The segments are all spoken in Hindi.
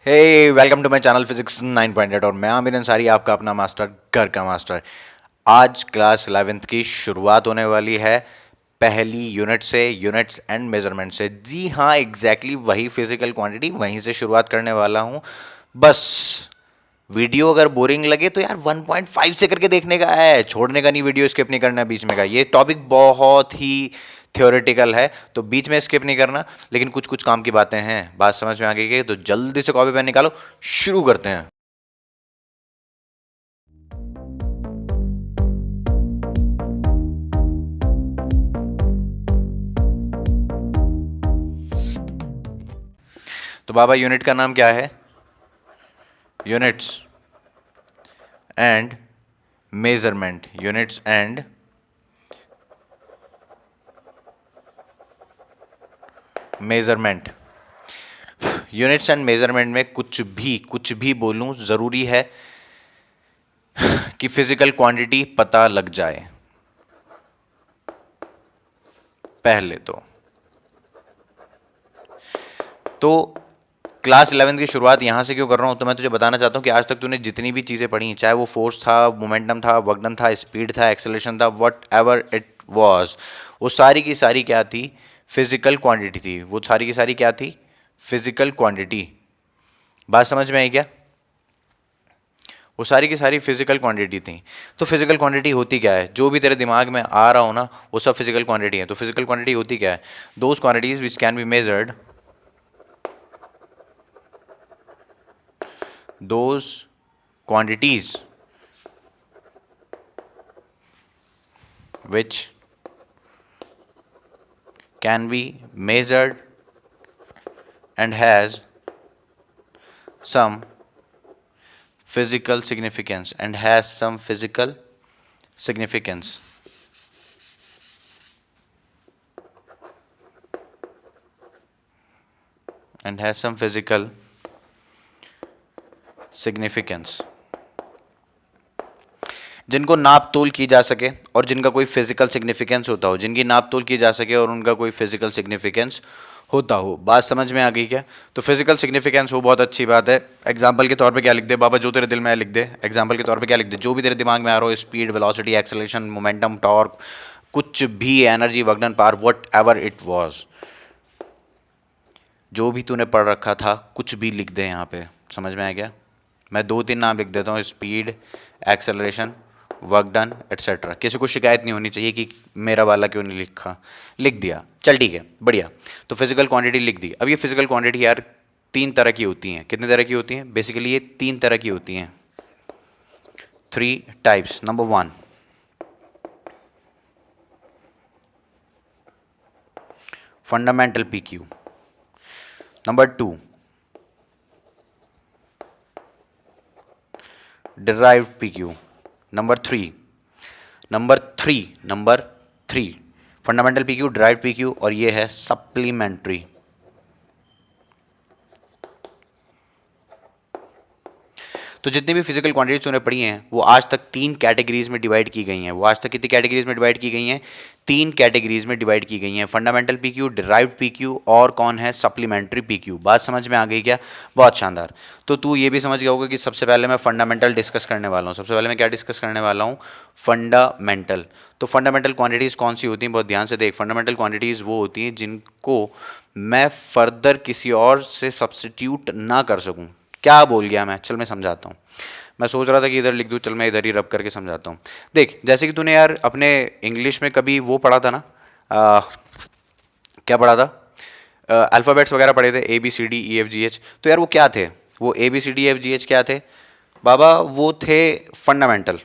Hey welcome to my channel physics 9.8 और मैं आमिर अंसारी आपका अपना मास्टर घर का मास्टर। आज क्लास 11th की शुरुआत होने वाली है पहली यूनिट से, यूनिट्स एंड मेजरमेंट से। जी हाँ, एग्जैक्टली वही फिजिकल क्वांटिटी, वहीं से शुरुआत करने वाला हूँ। बस वीडियो अगर बोरिंग लगे तो यार 1.5 से करके देखने का है, छोड़ने का नहीं, वीडियो स्किप नहीं करना बीच में का। ये टॉपिक बहुत ही थ्योरेटिकल है तो बीच में स्किप नहीं करना, लेकिन कुछ कुछ काम की बातें हैं। बात समझ में आ गई है तो जल्दी से कॉपी पेन निकालो, शुरू करते हैं। तो बाबा यूनिट का नाम क्या है? Units and measurement. Units and measurement. Units and measurement में कुछ भी बोलूं जरूरी है कि फिजिकल क्वांटिटी पता लग जाए पहले तो क्लास 11 की शुरुआत यहां से क्यों कर रहा हूं? तो मैं तुझे बताना चाहता हूं कि आज तक तूने जितनी भी चीजें पढ़ी, चाहे वो फोर्स था, मोमेंटम था, वर्क डन था, स्पीड था, एक्सेलरेशन था, वट एवर इट वॉज, वो सारी की सारी क्या थी? फिजिकल क्वांटिटी थी। वो सारी की सारी क्या थी? Physical quantity. बात समझ में आई क्या? वो सारी की सारी फिजिकल क्वांटिटी थी। तो फिजिकल क्वांटिटी होती क्या है? जो भी तेरे दिमाग में आ रहा हो ना, वो सब फिजिकल क्वांटिटी है। तो फिजिकल क्वांटिटी होती क्या है? Those quantities which can be measured, those quantities which can be measured and has some physical significance significance and has some physical significance। जिनको नाप तोल की जा सके और जिनका कोई फिजिकल सिग्निफिकेंस होता हो, जिनकी नाप तोल की जा सके और उनका कोई फिजिकल सिग्निफिकेंस होता हो। बात समझ में आ गई क्या? तो फिजिकल सिग्निफिकेंस हो, बहुत अच्छी बात है। एग्जांपल के तौर पे क्या लिख दे बाबा? जो तेरे दिल में है लिख दे। एग्जांपल के तौर पे क्या लिख दे? जो भी तेरे दिमाग में आ रहा हो, speed, velocity, acceleration, momentum, torque, कुछ भी, energy, work done, power, what ever it was, जो भी तूने पढ़ रखा था कुछ भी लिख दे यहाँ पे। समझ में आ गया? मैं दो तीन नाम लिख देता हूँ, speed, acceleration, work done, etcetera. किसी को शिकायत नहीं होनी चाहिए कि मेरा वाला क्यों नहीं लिखा। लिख दिया, चल ठीक है, बढ़िया। तो फिजिकल क्वांटिटी लिख दी। अब ये फिजिकल क्वांटिटी यार तीन तरह की होती हैं। कितने तरह की होती हैं? बेसिकली ये तीन तरह की होती हैं, 3 types. Number 1, fundamental PQ. Number 2, derived PQ। Number three fundamental PQ, derived PQ, और ये है सप्लीमेंट्री। तो जितनी भी फिजिकल क्वांटिटीज तूने पढ़ी हैं वो आज तक तीन कैटेगरीज में डिवाइड की गई हैं। वो आज तक कितनी कैटेगरीज में डिवाइड की गई हैं? तीन कैटेगरीज में डिवाइड की गई हैं। फंडामेंटल पीक्यू, डिराइव्ड पीक्यू, और कौन है? Supplementary PQ. बात समझ में आ गई क्या? बहुत शानदार। तो तू ये भी समझ गया होगा कि सबसे पहले मैं फंडामेंटल डिस्कस करने वाला हूँ। सबसे पहले मैं क्या डिस्कस करने वाला हूँ? फंडामेंटल। तो फंडामेंटल क्वांटिटीज कौन सी होती हैं? बहुत ध्यान से देख। फंडामेंटल क्वांटिटीज वो होती हैं जिनको मैं फर्दर किसी और से सब्सटीट्यूट ना कर सकूं। क्या बोल गया मैं? चल मैं समझाता हूँ। मैं सोच रहा था कि इधर लिख दूँ, चल मैं इधर ही रब करके समझाता हूँ। देख, जैसे कि तूने यार अपने इंग्लिश में कभी वो पढ़ा था ना, क्या पढ़ा था? अल्फ़ाबेट्स वगैरह पढ़े थे, ABCDEFGH। तो यार वो क्या थे? वो ABCDEFGH क्या थे बाबा? वो थे फंडामेंटल।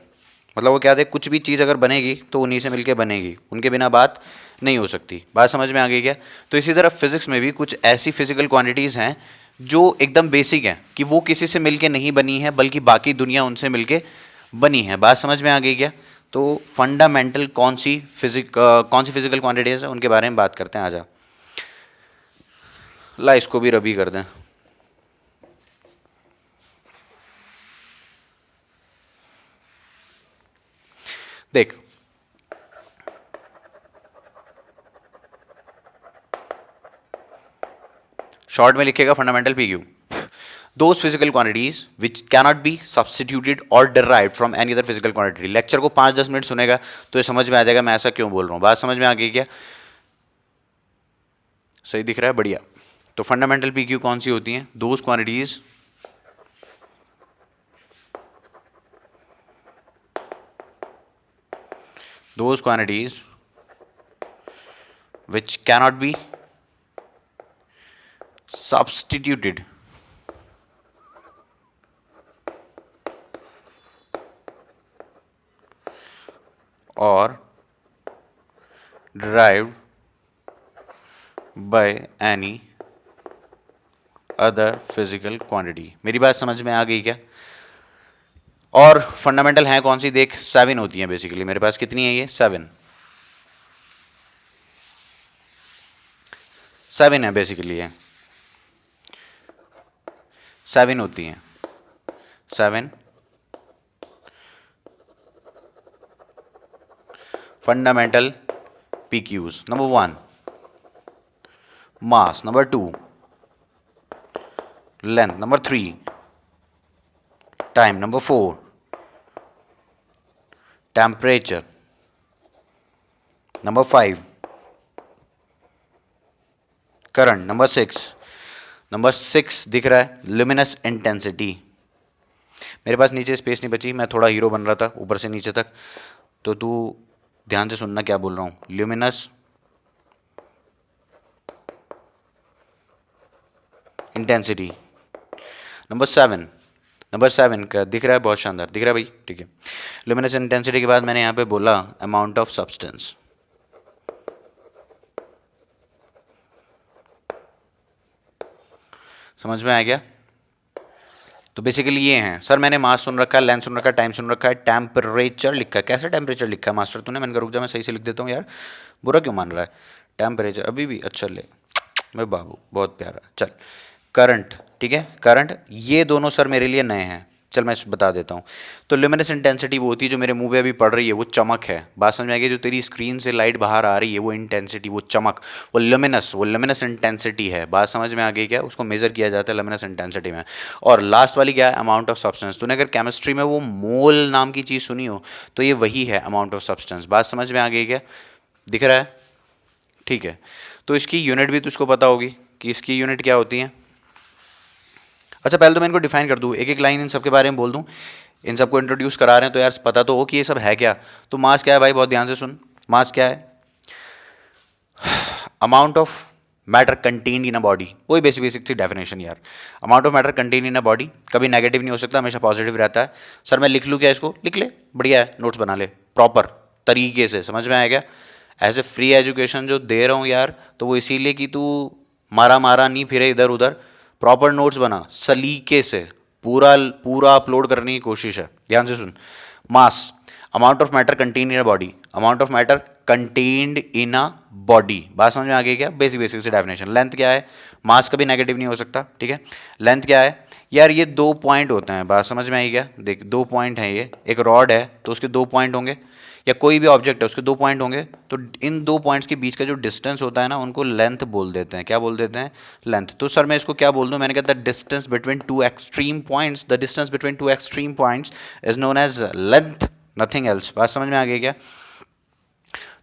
मतलब वो क्या थे? कुछ भी चीज़ अगर बनेगी तो उन्हीं से मिलके बनेगी, उनके बिना बात नहीं हो सकती। बात समझ में आ गई क्या? तो इसी तरह फिजिक्स में भी कुछ ऐसी फिजिकल क्वांटिटीज़ हैं जो एकदम बेसिक हैं कि वो किसी से मिलके नहीं बनी है, बल्कि बाकी दुनिया उनसे मिलके बनी है। बात समझ में आ गई क्या? तो फंडामेंटल कौन सी फिजिकल क्वांटिटीज़ है उनके बारे में बात करते हैं। आजा ला, इसको भी रबी कर दें। देख, शॉर्ट में लिखेगा fundamental PQ. those physical quantities which cannot be substituted or derived from any other physical quantity। Lecture को 5-10 मिनट सुनेगा तो ये समझ में आ जाएगा मैं ऐसा क्यों बोल रहा हूँ। बात समझ में आ गई क्या? सही दिख रहा है? बढ़िया। तो फंडामेंटल पी क्यू कौन सी होती हैं? Those quantities which cannot be substituted or derived by any other physical quantity. मेरी बात समझ में आ गई क्या? और फंडामेंटल है कौन सी? देख 7 होती हैं बेसिकली। मेरे पास कितनी है? ये 7 है बेसिकली। है 7 होती हैं। 7 fundamental PQs। Number 1 mass, number 2 length, number 3 time, number 4 temperature, number 5 current, number 6 दिख रहा है ल्यूमिनस इंटेंसिटी। मेरे पास नीचे स्पेस नहीं बची, मैं थोड़ा हीरो बन रहा था ऊपर से नीचे तक, तो तू ध्यान से सुनना क्या बोल रहा हूं। Luminous intensity. नंबर 7 का दिख रहा है? बहुत शानदार दिख रहा है भाई, ठीक है। ल्यूमिनस इंटेंसिटी के बाद मैंने यहां पे बोला अमाउंट ऑफ सब्सटेंस। समझ में आया क्या? तो बेसिकली ये हैं सर। मैंने मास सुन रखा है, लेंथ सुन रखा है, टाइम सुन रखा है, टेम्परेचर लिखा है। कैसे टेम्परेचर लिखा है मास्टर तूने? मैंने कहा रुक जा मैं सही से लिख देता हूँ यार, बुरा क्यों मान रहा है? टेम्परेचर अभी भी अच्छा ले मैं बाबू, बहुत प्यारा। चल करंट, ठीक है करंट। ये दोनों सर मेरे लिए नए हैं, चल मैं बता देता हूँ। तो ल्यूमिनस इंटेंसिटी वो होती है जो मेरे मुंह पे अभी पड़ रही है, वो चमक है। बात समझ में आएगी? जो तेरी स्क्रीन से लाइट बाहर आ रही है वो इंटेंसिटी, वो चमक, वो ल्यूमिनस इंटेंसिटी है। बात समझ में आ गई क्या? उसको मेजर किया जाता है ल्यूमिनस इंटेंसिटी में। और लास्ट वाली क्या है? Amount of substance. तूने अगर केमिस्ट्री में वो मोल नाम की चीज़ सुनी हो तो ये वही है, अमाउंट ऑफ सब्सटेंस। बात समझ में आ गई क्या? दिख रहा है? ठीक है। तो इसकी यूनिट भी तुझको पता होगी कि इसकी यूनिट क्या होती है। अच्छा पहले तो मैं इनको डिफाइन कर दूँ, एक एक लाइन इन सब के बारे में बोल दूँ। इन सबको इंट्रोड्यूस करा रहे हैं तो यार पता तो हो कि ये सब है क्या। तो मास क्या है भाई? बहुत ध्यान से सुन। मास क्या है? Amount of matter contained in a body. वही बेसिक सी डेफिनेशन यार। Amount of matter contained in a body कभी नेगेटिव नहीं हो सकता, हमेशा पॉजिटिव रहता है। सर मैं लिख लूँ क्या इसको? लिख ले, बढ़िया है, नोट्स बना ले प्रॉपर तरीके से। समझ में आएगा? एज ए फ्री एजुकेशन जो दे रहा हूँ यार, तो वो इसीलिए कि तू मारा मारा नहीं फिरे इधर उधर। प्रॉपर नोट्स बना सलीके से, पूरा पूरा अपलोड करने की कोशिश है। ध्यान से सुन। Mass amount of matter contained in a body, amount of matter contained in a body. बात समझ में आ गई क्या? बेसिक से डेफिनेशन। लेंथ क्या है? मास कभी नेगेटिव नहीं हो सकता, ठीक है। लेंथ क्या है यार? ये 2 पॉइंट होते हैं। बात समझ में आई क्या? देख 2 पॉइंट हैं। ये एक रॉड है तो उसके 2 पॉइंट होंगे, या कोई भी ऑब्जेक्ट है उसके 2 पॉइंट होंगे। तो इन 2 पॉइंट्स के बीच का जो डिस्टेंस होता है ना, उनको लेंथ बोल देते हैं। क्या बोल देते हैं? लेंथ। तो सर मैं इसको क्या बोल दूं? मैंने कहा the distance between two extreme points, the distance between two extreme points is known as length, nothing else. बात समझ में आ गई क्या?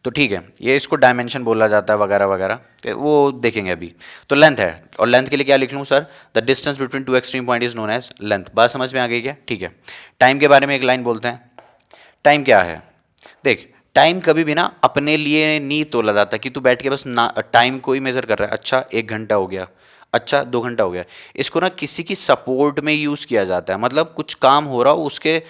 तो ठीक है, ये इसको डायमेंशन बोला जाता है वगैरह वगैरह, वो देखेंगे अभी। तो लेंथ है, और लेंथ के लिए क्या लिख लूँ sir? The distance between two extreme point is known as length. बात समझ में आ गई क्या? ठीक है। टाइम के बारे में एक लाइन बोलते हैं। टाइम क्या है? देख टाइम कभी भी ना अपने लिए नहीं तोला जाता कि तू बैठ के बस ना टाइम को ही मेजर कर रहा है। अच्छा 1 घंटा हो गया, अच्छा 2 घंटा हो गया। इसको ना किसी की सपोर्ट में यूज़ किया जाता है। मतलब कुछ काम हो रहा हो उसके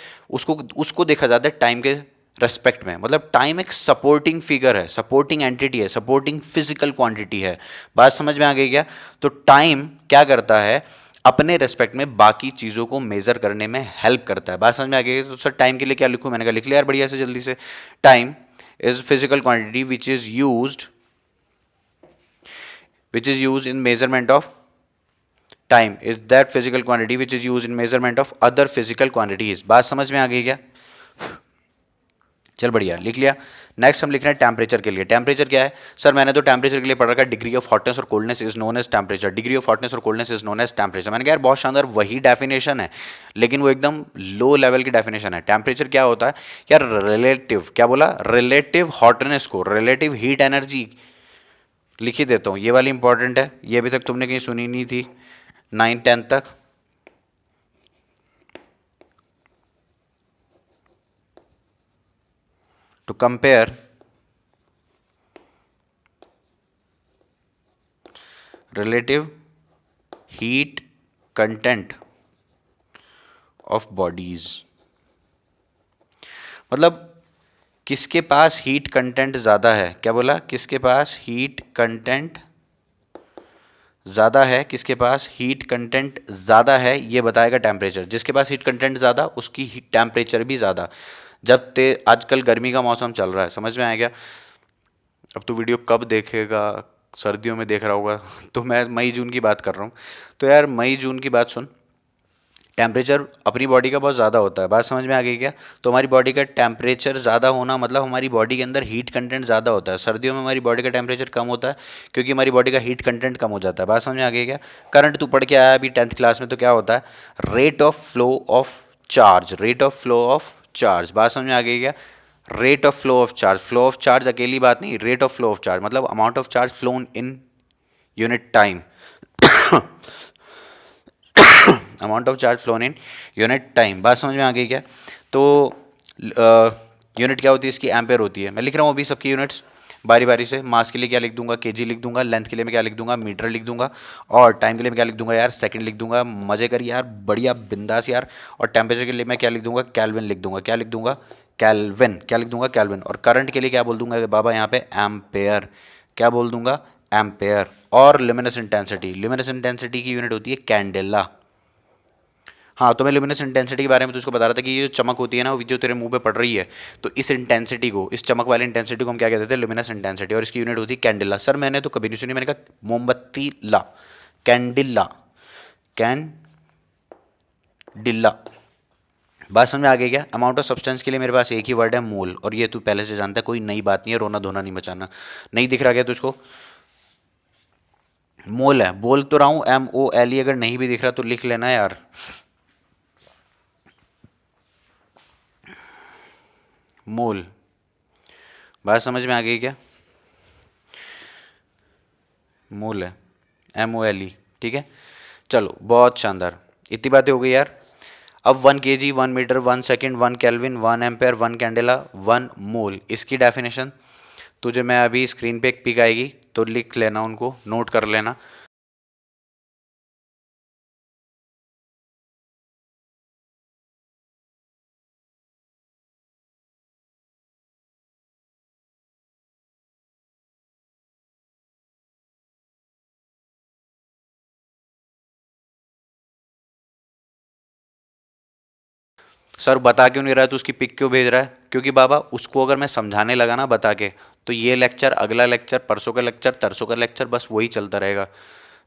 उसको देखा जाता है टाइम के रेस्पेक्ट में। मतलब टाइम एक सपोर्टिंग फिगर है, सपोर्टिंग एंटिटी है, सपोर्टिंग फिजिकल क्वांटिटी है। बात समझ में आ गई क्या? तो टाइम क्या करता है? अपने रेस्पेक्ट में बाकी चीज़ों को मेजर करने में हेल्प करता है। बात समझ में आ गई? तो सर टाइम के लिए क्या लिखूं? मैंने कहा लिख लिया यार बढ़िया से जल्दी से। Time is physical quantity which is used in measurement of time is that physical quantity which is used in measurement of other physical quantities। बात समझ में आ गई क्या? चल बढ़िया, लिख लिया। नेक्स्ट हम लिख रहे हैं टेम्परेचर के लिए। टेम्परेचर क्या है सर? मैंने तो टेम्परेचर के लिए पढ़ रखा है डिग्री ऑफ हॉटनेस और coldness is known as temperature. Degree of hotness और coldness is known as temperature. मैंने कहा यार बहुत शानदार, वही डेफिनेशन है, लेकिन वो एकदम लो लेवल की डेफिनेशन है। टेम्परेचर क्या होता है यार? रिलेटिव, क्या बोला? रिलेटिव हॉटनेस को रिलेटिव हीट एनर्जी लिख ही देता हूँ, ये वाली इंपॉर्टेंट है, ये अभी तक तुमने कहीं सुनी नहीं थी 9th 10th तक। to compare relative heat content of bodies, मतलब किसके पास हीट कंटेंट ज़्यादा है। क्या बोला? किसके पास हीट कंटेंट ज़्यादा है, किसके पास हीट कंटेंट ज़्यादा है, ये बताएगा टेम्परेचर। जिसके पास हीट कंटेंट ज़्यादा उसकी हीट टेम्परेचर भी ज़्यादा। जब ते आजकल गर्मी का मौसम चल रहा है, समझ में आया क्या? अब तो वीडियो कब देखेगा, सर्दियों में देख रहा होगा तो मैं मई जून की बात कर रहा हूँ। तो यार मई जून की बात सुन, टेम्परेचर अपनी बॉडी का बहुत ज़्यादा होता है, बात समझ में आ गई क्या? तो हमारी बॉडी का टेम्परेचर ज़्यादा होना मतलब हमारी बॉडी के अंदर हीट कंटेंट ज़्यादा होता है। सर्दियों में हमारी बॉडी का टेम्परेचर कम होता है क्योंकि हमारी बॉडी का हीट कंटेंट कम हो जाता है। बात समझ में आ गई क्या? करंट तू पढ़ के आया अभी 10th क्लास में, तो क्या होता है? Rate of flow of charge, rate of flow of charge. बात समझ में आ गई क्या? Rate of flow of charge, flow of charge अकेली बात नहीं, rate of flow of charge मतलब amount of charge flowing in unit time amount of charge flowing in unit time. बात समझ में आ गई क्या? तो यूनिट क्या होती है इसकी? एम्पेयर होती है। मैं लिख रहा हूँ अभी सबकी यूनिट्स बारी बारी से। मास के लिए क्या लिख दूंगा? केजी लिख दूंगा। लेंथ के लिए मैं क्या लिख दूंगा? मीटर लिख दूंगा। और टाइम के लिए मैं क्या लिख दूंगा यार? सेकंड लिख दूंगा। मजे कर यार, बढ़िया बिंदास यार। और टेम्परेचर के लिए मैं क्या लिख दूंगा? केल्विन लिख दूंगा। क्या लिख दूंगा? केल्विन। क्या लिख दूंगा? केल्विन। और करंट के लिए क्या बोल दूंगा बाबा यहाँ पे? एम्पेयर। क्या बोल दूंगा? एम्पेयर। और ल्यूमिनस इंटेंसिटी, ल्यूमिनस इंटेंसिटी की यूनिट होती है कैंडेला। हाँ, तो मैं ल्यूमिनस इंटेंसिटी के बारे में तुझको बता रहा था कि ये जो चमक होती है ना, वो जो तेरे मुंह पे पड़ रही है, तो इस इंटेंसिटी को, इस चमक वाली इंटेंसिटी को हम क्या कहते हैं? Luminous intensity. और इसकी यूनिट होती है कैंडिला। सर मैंने तो कभी नहीं सुनी, मैंने कहा मोमबत्ती ला, कैंडिला, कैंडिला। बात समझ में आ गई क्या? अमाउंट ऑफ सब्सटेंस के लिए मेरे पास एक ही वर्ड है, मोल, और ये तू पहले से जानता है, कोई नई बात नहीं है, रोना धोना नहीं मचाना। नहीं दिख रहा क्या तुझको? मोल है, बोल तो रहा हूँ MOLE, अगर नहीं भी दिख रहा तो लिख लेना यार। मोल। बात समझ में आ गई क्या? मोल है, MOLE। ठीक है, चलो बहुत शानदार, इतनी बातें हो गई यार। अब 1 kg, 1 metre, 1 second, 1 kelvin, 1 ampere, 1 candela, 1 mole, इसकी डेफिनेशन तुझे मैं अभी स्क्रीन पे एक पिक आएगी तो लिख लेना, उनको नोट कर लेना। सर बता क्यों नहीं रहा है, तो उसकी पिक क्यों भेज रहा है? क्योंकि बाबा उसको अगर मैं समझाने लगा ना बता के, तो ये लेक्चर, अगला लेक्चर, परसों का लेक्चर, तरसों का लेक्चर, बस वही चलता रहेगा।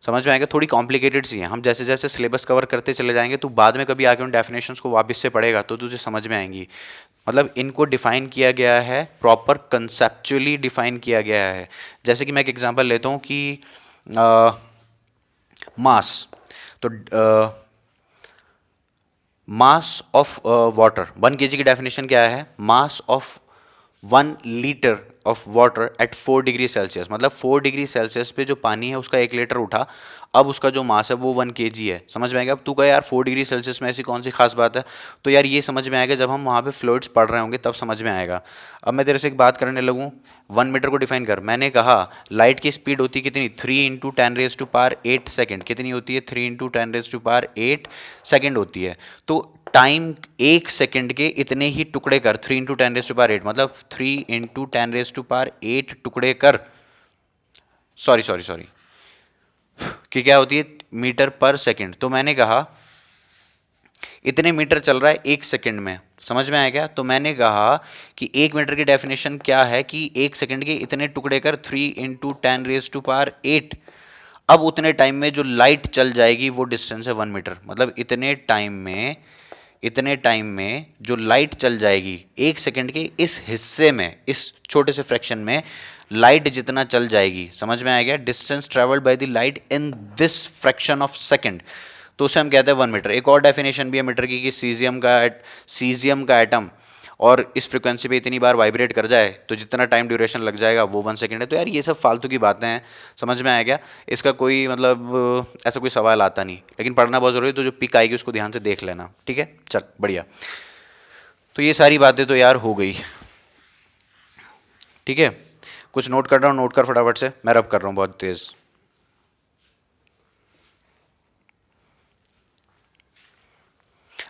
समझ में आएगा? थोड़ी कॉम्प्लिकेटेड सी है, हम जैसे जैसे सिलेबस कवर करते चले जाएंगे तो बाद में कभी आके उन डेफिनेशंस को वापस से पढ़ेगा तो तुझे समझ में आएंगी। मतलब इनको डिफाइन किया गया है, प्रॉपर कंसेप्चुअली डिफाइन किया गया है। जैसे कि मैं एक एग्जांपल लेता हूँ कि मास, तो मास ऑफ वाटर, 1 kg की डेफिनेशन क्या है? Mass of 1 litre of water at 4 degree Celsius, मतलब 4 डिग्री सेल्सियस पे जो पानी है उसका 1 लीटर उठा, अब उसका जो मास है वो 1 kg है। समझ में आएगा? अब तू कह यार 4 डिग्री सेल्सियस में ऐसी कौन सी खास बात है, तो यार ये समझ में आएगा जब हम वहाँ पे फ्लूइड्स पढ़ रहे होंगे, तब समझ में आएगा। अब मैं तेरे से एक बात करने लगूँ, 1 मीटर को डिफाइन कर। मैंने कहा लाइट की स्पीड होती है कितनी? 3 × 10⁻⁸ सेकेंड। कितनी होती है? 3 × 10⁻⁸ सेकेंड होती है। तो टाइम 1 सेकेंड के इतने ही टुकड़े कर, 3 × 10⁸, मतलब 3 × 10⁸ टुकड़े कर। सॉरी सॉरी सॉरी, कि क्या होती है? मीटर पर सेकेंड। तो मैंने कहा इतने मीटर चल रहा है 1 सेकेंड में। समझ में आया क्या? तो मैंने कहा कि 1 मीटर की डेफिनेशन क्या है कि 1 सेकेंड के इतने टुकड़े कर, 3 × 10⁸। अब उतने टाइम में जो लाइट चल जाएगी वो डिस्टेंस है 1 मीटर, मतलब इतने टाइम में इतने टाइम में जो लाइट चल जाएगी 1 सेकंड के इस हिस्से में, इस छोटे से फ्रैक्शन में लाइट जितना चल जाएगी, समझ में आ गया, distance travelled by the light in this fraction of second, तो उसे हम कहते हैं 1 मीटर। एक और डेफिनेशन भी है मीटर की कि सीजियम का एटम और इस फ्रिक्वेंसी पे इतनी बार वाइब्रेट कर जाए तो जितना टाइम ड्यूरेशन लग जाएगा वो 1 सेकंड है। तो यार ये सब फालतू की बातें हैं, समझ में आया क्या, इसका कोई मतलब ऐसा कोई सवाल आता नहीं, लेकिन पढ़ना बहुत ज़रूरी है, तो जो पिक आएगी उसको ध्यान से देख लेना, ठीक है। चल बढ़िया, तो ये सारी बातें तो यार हो गई, ठीक है। कुछ नोट कर रहा हूँ, नोट कर फटाफट से, मैं रब कर रहा हूँ बहुत तेज़।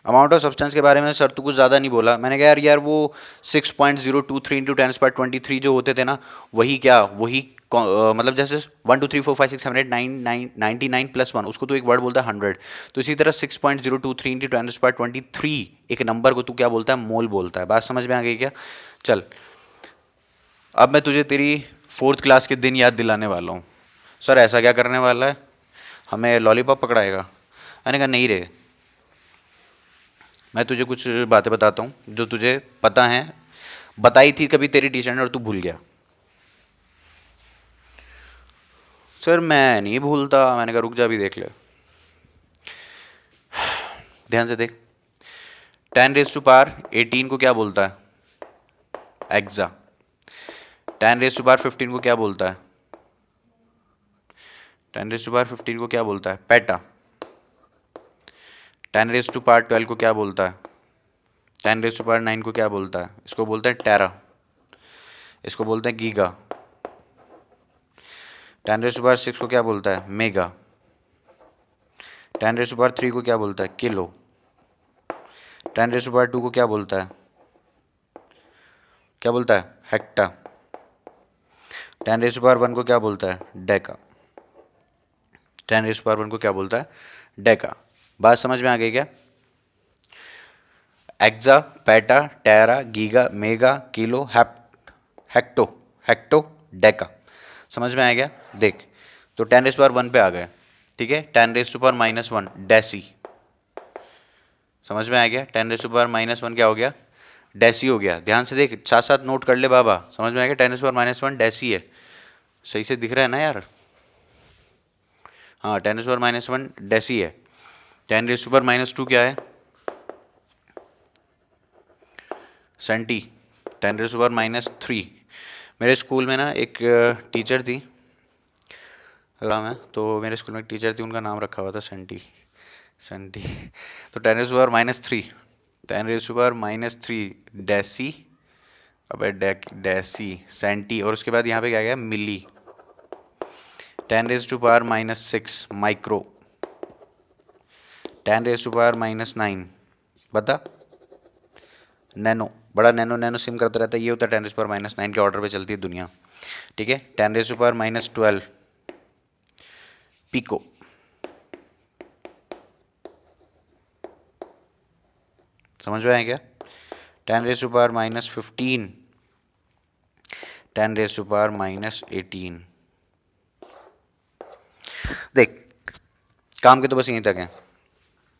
अमाउंट ऑफ सब्सटेंस के बारे में सर तो कुछ ज़्यादा नहीं बोला, मैंने कहा यार वो 6.023 इंटू 10⁻23 जो होते थे ना, वही क्या, वही मतलब जैसे 1 2 3 4 5 6 7 8 9 99 प्लस 1, उसको तो एक वर्ड बोलता है 100, तो इसी तरह 6.023 इंटू 10⁻23 एक नंबर को तू क्या बोलता है, मोल बोलता है। बात समझ में आ गई क्या। चल अब मैं तुझे तेरी 4th क्लास के दिन याद दिलाने वाला हूँ। सर ऐसा क्या करने वाला है, हमें लॉलीपॉप पकड़ाएगा। मैंने कहा नहीं रे, मैं तुझे कुछ बातें बताता हूँ जो तुझे पता है, बताई थी कभी तेरी टीचर ने और तू भूल गया। सर मैं नहीं भूलता। मैंने कहा रुक जा, भी देख ले, ध्यान से देख। 10⁻18 को क्या बोलता है, एक्सा। 10⁻15 को क्या बोलता है, 10⁻15 को क्या बोलता है, पेटा। 10⁻12 को क्या बोलता है, 10⁻9 को क्या बोलता है, इसको बोलते हैं टेरा, इसको बोलते हैं गीगा। 10⁻6 को क्या बोलता है, मेगा। 10⁻3 को क्या बोलता है, किलो। 10⁻2 को क्या बोलता है, क्या बोलता है, हेक्टा। 10⁻1 को क्या बोलता है, डेका। 10⁻1 को क्या बोलता है, डेका। बात समझ में आ गई क्या। Exa, peta, tera, giga, mega, kilo, hecto, deca. समझ में आ गया। देख तो 10⁻1 पे आ गए, ठीक है। 10⁻⁻1 डेसी, समझ में आ गया। 10⁻⁻1 क्या हो गया, डेसी हो गया। ध्यान से देख, साथ साथ नोट कर ले बाबा, समझ में आ गया। 10⁻1 डेसी है, सही से दिख रहा है ना यार। हाँ 10⁻1 डेसी है। 10⁻2 क्या है, सेंटी। 10⁻3 मेरे स्कूल में ना एक टीचर थी, नाम है, तो मेरे स्कूल में एक टीचर थी, उनका नाम रखा हुआ था सेंटी। तो 10⁻3 10⁻3 डेसी, अबे डेसी, सेंटी, और उसके बाद यहाँ पे क्या गया, मिली। 10⁻6 माइक्रो। 10⁻9 बता, नैनो। बड़ा नैनो सिम करता रहता है, ये होता है 10⁻9 के ऑर्डर पे चलती है दुनिया, ठीक है। 10⁻12 पिको। समझ में आया क्या। 10⁻15 10⁻18। देख काम के तो बस यहीं तक है,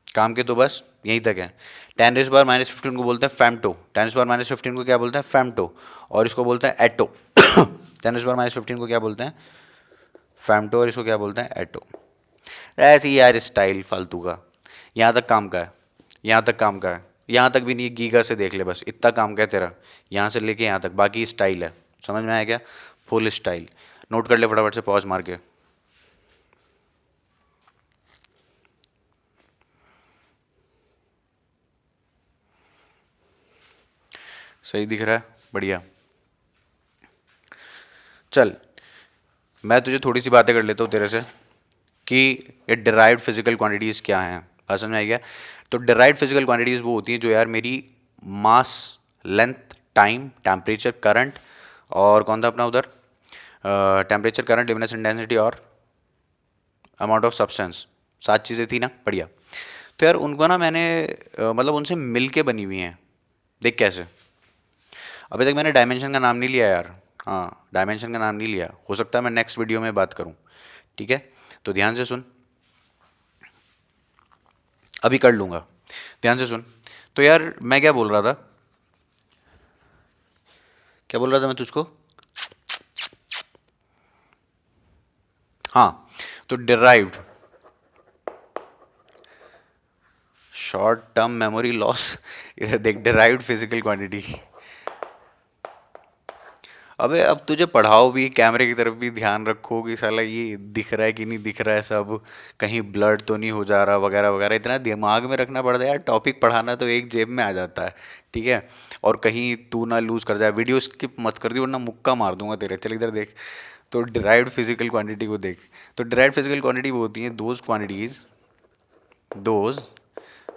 काम के तो बस यहीं तक है। 10⁻15 को बोलते हैं फैमटो। 10⁻15 को क्या बोलते हैं, फैमटो, और इसको बोलते हैं एटो। 10⁻15 को क्या बोलते हैं, फैमटो, और इसको क्या बोलते हैं, एटो। ऐसे ही यार स्टाइल फालतू का, यहाँ तक काम का है, यहाँ तक काम का है, यहाँ तक भी नहीं, गीगा से देख ले, बस इतना काम का है तेरा, यहाँ से लेके यहाँ तक, बाकी स्टाइल है। समझ में आया क्या, फुल स्टाइल। नोट कर ले फटाफट से, पॉज मार के। सही दिख रहा है, बढ़िया। चल मैं तुझे थोड़ी सी बातें कर लेता हूँ तेरे से कि ये डिराइव्ड फिजिकल क्वांटिटीज़ क्या हैं। बात समझ में आ गया। तो डिराइव्ड फिजिकल क्वांटिटीज़ वो होती हैं जो यार मेरी मास, लेंथ, टाइम, टेम्परेचर, करंट, और कौन था अपना उधर, टेम्परेचर, करंट, लुमिनस इंटेंसिटी और अमाउंट ऑफ सब्सटेंस, 7 चीज़ें थी ना, बढ़िया। तो यार उनको ना मैंने मतलब उनसे मिल के बनी हुई हैं। देख कैसे, अभी तक मैंने डायमेंशन का नाम नहीं लिया यार, हाँ डायमेंशन का नाम नहीं लिया, हो सकता है मैं नेक्स्ट वीडियो में बात करूँ, ठीक है। तो ध्यान से सुन, अभी कर लूँगा, ध्यान से सुन। तो यार मैं क्या बोल रहा था, क्या बोल रहा था मैं तुझको, हाँ, तो derived, short term memory loss, इधर देख, डिराइव्ड फिजिकल क्वांटिटी। अबे अब तुझे पढ़ाओ भी, कैमरे की तरफ भी ध्यान रखो कि साला ये दिख रहा है कि नहीं दिख रहा है सब, कहीं ब्लड तो नहीं हो जा रहा वगैरह वगैरह, इतना दिमाग में रखना पड़ता है यार। टॉपिक पढ़ाना तो एक जेब में आ जाता है, ठीक है, और कहीं तू ना लूज कर जाए। वीडियो स्किप मत कर दी वरना मुक्का मार दूंगा तेरे। चल इधर देख, तो डिराइव्ड फिजिकल क्वांटिटी को देख। तो डिराइव्ड फिजिकल क्वांटिटी वो होती है those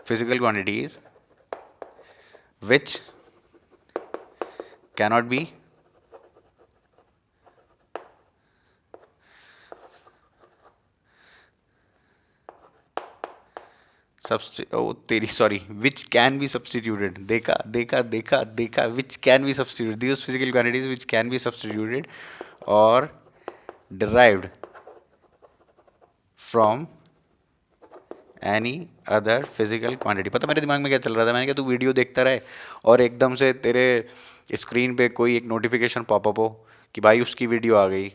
physical quantities which cannot be ओ तेरी sorry, which can be substituted, देखा देखा देखा देखा, which can be substituted, these physical quantities which can be substituted और derived from any other physical quantity. पता मेरे दिमाग में क्या चल रहा था, मैंने कहा तू वीडियो देखता रहे और एकदम से तेरे स्क्रीन पे कोई एक नोटिफिकेशन पॉपअप हो कि भाई उसकी वीडियो आ गई।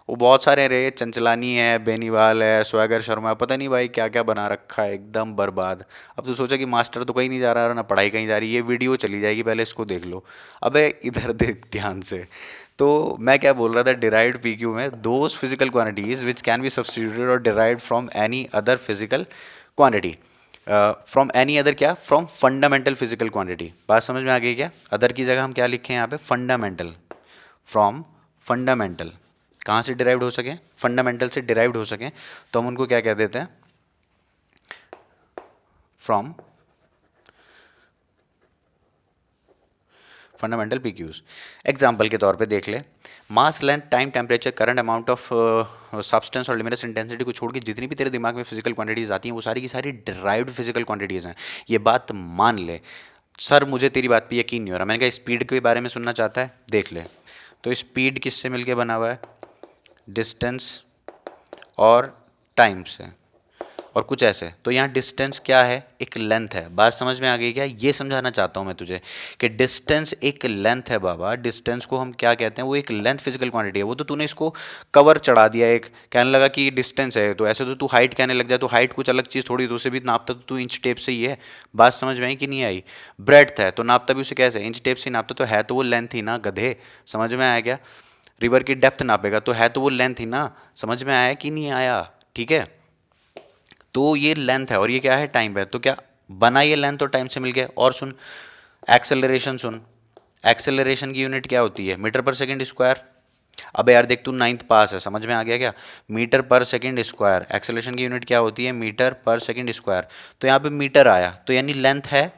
वो बहुत सारे रहे, चंचलानी है, बेनीवाल है, स्वैगर शर्मा, पता नहीं भाई क्या क्या बना रखा है, एकदम बर्बाद। अब तो सोचा कि मास्टर तो कहीं नहीं जा रहा ना पढ़ाई कहीं जा रही, ये वीडियो चली जाएगी, पहले इसको देख लो। अबे इधर देख ध्यान से। तो मैं क्या बोल रहा था, डिराइव्ड पीक्यू में those physical quantities which can be substituted और derived from any other physical quantity, from any other क्या, फ्रॉम फंडामेंटल फिजिकल क्वांटिटी। बात समझ में आ गई क्या? अदर की जगह हम क्या लिखे हैं यहाँ पे, फंडामेंटल, फ्रॉम फंडामेंटल। कहाँ से डिराइव्ड हो सके, फंडामेंटल से डिराइव्ड हो सके, तो हम उनको क्या कह देते हैं, फ्रॉम फंडामेंटल पीक्यूज। एग्जाम्पल के तौर पे देख ले, mass, length, time, temperature, current, amount of substance और लिमिनस इंटेंसिटी को छोड़ के जितनी भी तेरे दिमाग में फिजिकल क्वांटिटीज आती हैं वो सारी की सारी डिराइव्ड फिजिकल क्वांटिटीज हैं। ये बात मान ले। सर मुझे तेरी बात पे यकीन नहीं हो रहा। मैंने कहा स्पीड के बारे में सुनना चाहता है, देख ले। तो स्पीड किससे मिलके बना हुआ है, डिस्टेंस और टाइम से, और कुछ ऐसे। तो यहाँ डिस्टेंस क्या है, एक लेंथ है। बात समझ में आ गई क्या? ये समझाना चाहता हूँ मैं तुझे कि डिस्टेंस एक लेंथ है बाबा। डिस्टेंस को हम क्या कहते हैं, वो एक लेंथ फिजिकल क्वांटिटी है। वो तो तूने इसको कवर चढ़ा दिया, एक कहने लगा कि डिस्टेंस है, तो ऐसे तो तू हाइट कहने लग जाए, तो हाइट कुछ अलग चीज़ थोड़ी, तो उसे भी नापता तो तू इंच टेप से ही है। बात समझ में आई कि नहीं आई? ब्रेड्थ है तो नापता भी उसे कैसे, इंच टेप से नापता, तो है तो वो लेंथ ही ना गधे। समझ में आया क्या? रिवर की डेप्थ नापेगा तो है तो वो लेंथ ही ना। समझ में आया कि नहीं आया? ठीक है, तो ये लेंथ है और ये क्या है, टाइम है। तो क्या बना, ये लेंथ और टाइम से मिल गया। और सुन, एक्सेलरेशन सुन, एक्सेलरेशन की यूनिट क्या होती है, मीटर पर सेकंड स्क्वायर। अब यार देख, तू 9th पास है, समझ में आ गया क्या? मीटर पर सेकंड स्क्वायर, एक्सेलरेशन की यूनिट क्या होती है, मीटर पर सेकंड स्क्वायर। तो यहाँ पे मीटर आया तो यानी लेंथ है,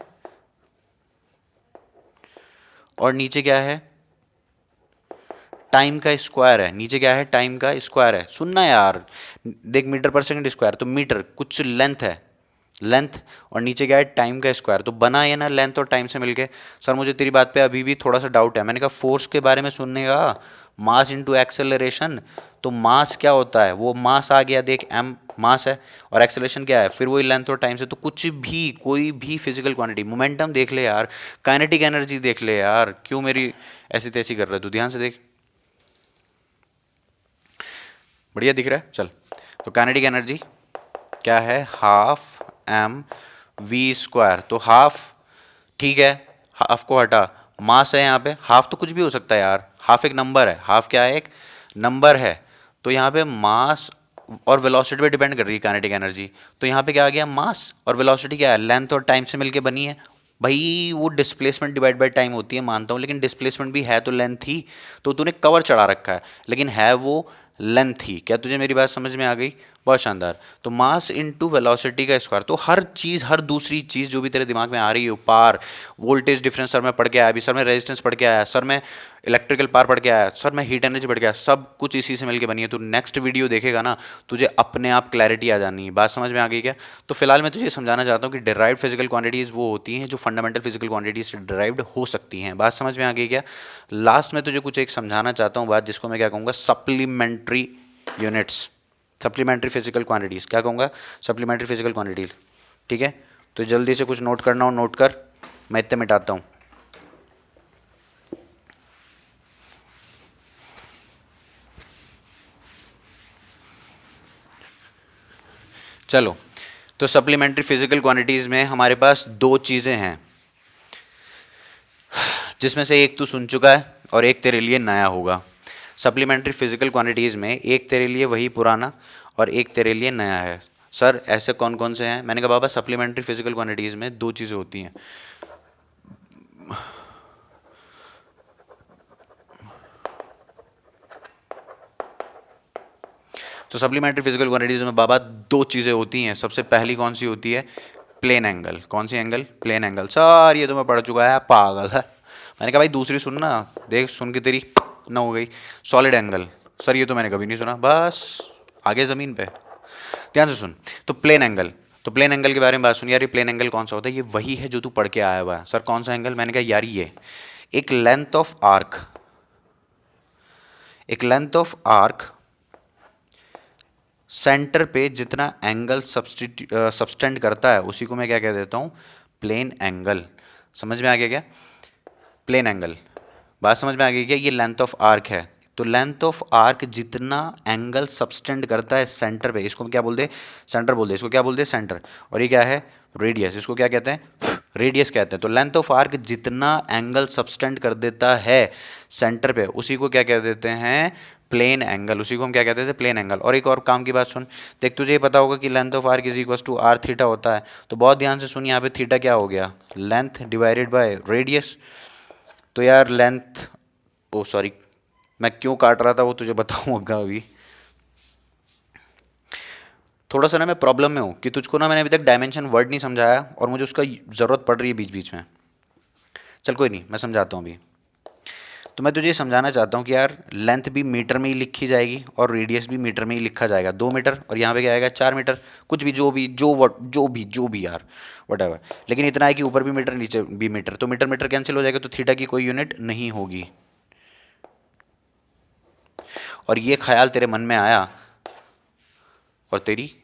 और नीचे क्या है, टाइम का स्क्वायर है। नीचे क्या है, टाइम का स्क्वायर है। सुनना यार, देख मीटर पर सेकंड स्क्वायर, तो मीटर कुछ लेंथ है, लेंथ, और नीचे क्या है, टाइम का स्क्वायर। तो बना है ना लेंथ और टाइम से मिलके। सर मुझे तेरी बात पे अभी भी थोड़ा सा डाउट है। मैंने कहा फोर्स के बारे में सुनने का, मास इनटू एक्सेलरेशन। तो मास क्या होता है, वो मास आ गया, देख एम मास है, और एक्सेलरेशन क्या है, फिर वही लेंथ और टाइम से। तो कुछ भी, कोई भी फिजिकल क्वांटिटी, मोमेंटम देख ले यार, काइनेटिक एनर्जी देख ले यार, क्यों मेरी ऐसी तैसी कर रहा है तू, ध्यान से देख। बढ़िया दिख रहा है, चल। तो काइनेटिक एनर्जी क्या है, हाफ एम वी स्क्वायर। तो हाफ, ठीक है, हाफ को हटा, मास है यहाँ पे, हाफ तो कुछ भी हो सकता है यार, हाफ एक नंबर है, हाफ क्या है, एक नंबर है। तो यहाँ पे मास और वेलोसिटी पे डिपेंड कर रही है काइनेटिक एनर्जी। तो यहाँ पे क्या आ गया, मास और वेलोसिटी क्या है, लेंथ और टाइम से मिलके बनी है। भाई वो डिस्प्लेसमेंट डिवाइड बाय टाइम होती है, मानता हूँ, लेकिन डिस्प्लेसमेंट भी है तो लेंथ ही। तो तूने कवर चढ़ा रखा है, लेकिन है वो लेंथ ही। क्या तुझे मेरी बात समझ में आ गई? बहुत शानदार। तो मास इनटू वेलोसिटी का स्क्वायर। तो हर चीज़, हर दूसरी चीज़ जो भी तेरे दिमाग में आ रही है, पार, वोल्टेज डिफरेंस सर मैं पढ़ के आया अभी, सर मैं रेजिस्टेंस पढ़ के आया, सर मैं इलेक्ट्रिकल पावर पढ़ के आया, सर मैं हीट एनर्जी पढ़ के आया, सब कुछ इसी से मिलके बनी है। तो नेक्स्ट वीडियो देखेगा ना, तुझे अपने आप क्लैरिटी आ जानी है। बात समझ में आ गई क्या? तो फिलहाल मैं तुझे समझाना चाहता हूँ कि डिराइव्ड फिजिकल क्वांटिटीज़ वो होती हैं जो फंडामेंटल फिजिकल क्वांटिटीज से डिराइव्ड हो सकती हैं। बात समझ में आ गई क्या? लास्ट में तुझे कुछ एक समझाना चाहता हूँ बात, जिसको मैं क्या कहूँगा, supplementary units, supplementary physical quantities. क्या कहूँगा, सप्लीमेंट्री फिजिकल क्वांटिटीज। ठीक है, तो जल्दी से कुछ नोट करना हो नोट कर। मैं इतने मिटाता हूँ। चलो, तो सप्लीमेंट्री फिजिकल क्वांटिटीज में हमारे पास दो चीजें हैं, जिसमें से एक तू सुन चुका है और एक तेरे लिए नया होगा। सप्लीमेंट्री फिजिकल क्वांटिटीज में एक तेरे लिए वही पुराना और एक तेरे लिए नया है। सर ऐसे कौन कौन से हैं? मैंने कहा बाबा सप्लीमेंट्री फिजिकल क्वांटिटीज में दो चीज़ें होती हैं। तो सप्लीमेंट्री फिजिकल क्वांटिटीज में बाबा दो चीज़ें होती हैं। सबसे पहली कौन सी होती है? Plane angle. कौन सी एंगल? Plane angle. सर ये तो मैं पढ़ चुका है, पागल है। मैंने कहा भाई दूसरी सुनना, देख सुन के तेरी ना हो गई। Solid angle. सर ये तो मैंने कभी नहीं सुना, बस आगे ज़मीन पे। ध्यान से सुन। तो प्लेन एंगल, तो प्लेन एंगल के बारे में बात सुन यार। ये प्लेन एंगल कौन सा होता है? ये वही है जो तू पढ़ के आया हुआ है। सर कौन सा एंगल? मैंने कहा यार ये एक लेंथ ऑफ आर्क, एक लेंथ ऑफ आर्क सेंटर पे जितना एंगल सबस्टेंड करता है उसी को मैं क्या कह देता हूँ? Plane angle. समझ में आ गया क्या? प्लेन एंगल, बात समझ में आ गई क्या? ये लेंथ ऑफ आर्क है, तो लेंथ ऑफ आर्क जितना एंगल सबस्टेंड करता है सेंटर पे, इसको क्या बोल दे? सेंटर बोल दे। इसको क्या बोल दे? सेंटर। और ये क्या है? रेडियस। इसको क्या कहते हैं? रेडियस कहते हैं। तो लेंथ ऑफ आर्क जितना एंगल सबस्टेंड कर देता है सेंटर पे उसी को क्या कह देते हैं? Plane angle. उसी को हम क्या कहते थे? Plane angle. और एक और काम की बात सुन, देख तुझे ये पता होगा कि length of arc is equal to r theta होता है, तो बहुत ध्यान से सुन, यहाँ पे थीटा क्या हो गया? Length divided by radius. तो यार लेंथ, ओ सॉरी मैं क्यों काट रहा था वो तुझे बताऊंगा अभी। थोड़ा सा ना मैं प्रॉब्लम में हूँ कि तुझको ना मैंने अभी तक डायमेंशन वर्ड नहीं समझाया और मुझे उसका ज़रूरत पड़ रही है बीच बीच में। चल कोई नहीं, मैं समझाता हूँ अभी। तो मैं तुझे ये समझाना चाहता हूँ कि यार लेंथ भी मीटर में ही लिखी जाएगी और रेडियस भी मीटर में ही लिखा जाएगा। 2 मीटर और यहाँ पे क्या आएगा? 4 मीटर। कुछ भी, जो भी यार वट एवर, लेकिन इतना है कि ऊपर भी मीटर नीचे भी मीटर, तो मीटर मीटर कैंसिल हो जाएगा, तो थीटा की कोई यूनिट नहीं होगी। और ये ख्याल तेरे मन में आया और तेरी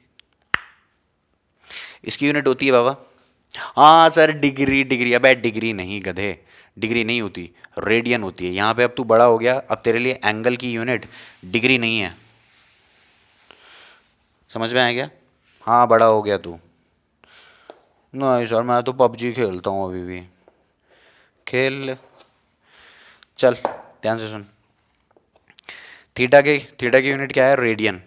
इसकी यूनिट होती है बाबा। हाँ सर डिग्री, डिग्री, अबे डिग्री नहीं गधे, डिग्री नहीं होती, रेडियन होती है। यहाँ पे अब तू बड़ा हो गया, अब तेरे लिए एंगल की यूनिट डिग्री नहीं है। समझ में आ गया? हाँ बड़ा हो गया तू। नहीं सर मैं तो पबजी खेलता हूँ अभी भी। खेल ले। चल ध्यान से सुन, थीटा की यूनिट क्या है? रेडियन।